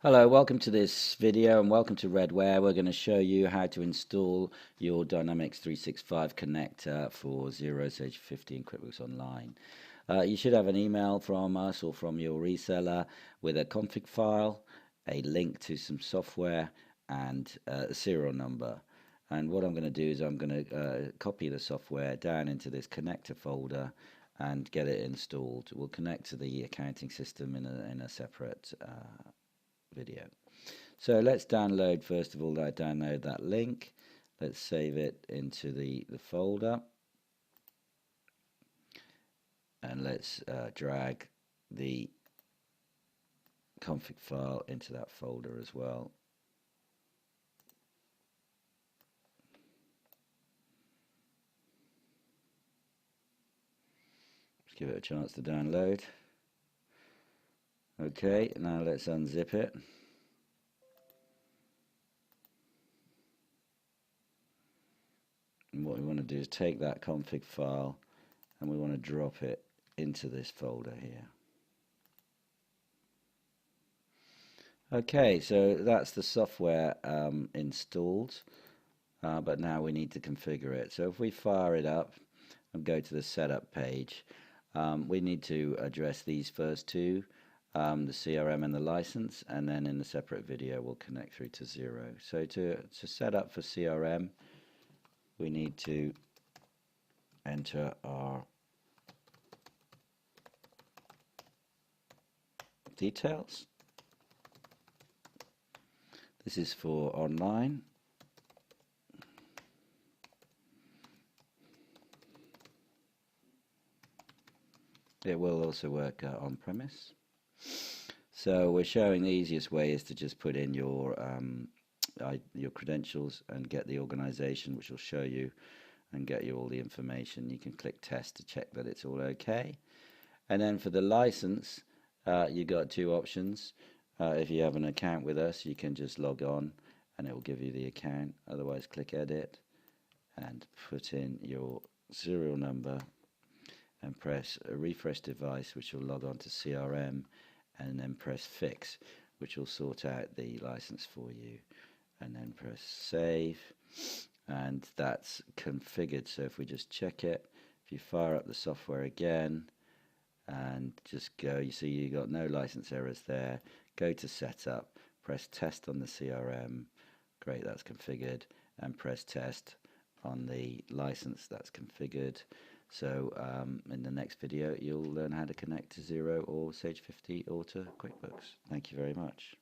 Hello, welcome to this video and welcome to Redware. We're going to show you how to install your Dynamics 365 connector for Xero, Sage 50 and QuickBooks Online. You should have an email from us or from your reseller with a config file, a link to some software and a serial number. And what I'm going to do is I'm going to copy the software down into this connector folder and get it installed. We'll connect to the accounting system in a separate video. So let's download, first of all, download that link. Let's save it into the folder. And let's drag the config file into that folder as well. Just give it a chance to download. Okay, now let's unzip it. And what we want to do is take that config file and we want to drop it into this folder here. Okay, so that's the software installed, but now we need to configure it. So if we fire it up and go to the setup page, we need to address these first two, the CRM and the license, and then in a separate video we'll connect through to Xero. So to set up for CRM, we need to enter our details. This is for online. It will also work on-premise. So we're showing the easiest way is to just put in your credentials and get the organization, which will show you and get you all the information. You can click test to check that it's all okay. And then for the license, you've got two options. If you have an account with us, you can just log on and it will give you the account. Otherwise, click edit and put in your serial number and press a refresh device, which will log on to CRM, and then press fix, which will sort out the license for you, and then press save, and that's configured. So if we just check it, if you fire up the software again and just go, you see you got no license errors there. Go to setup, press test on the CRM, great, that's configured, and press test on the license, that's configured. So in the next video you'll learn how to connect to Xero or Sage 50 or to QuickBooks. Thank you very much.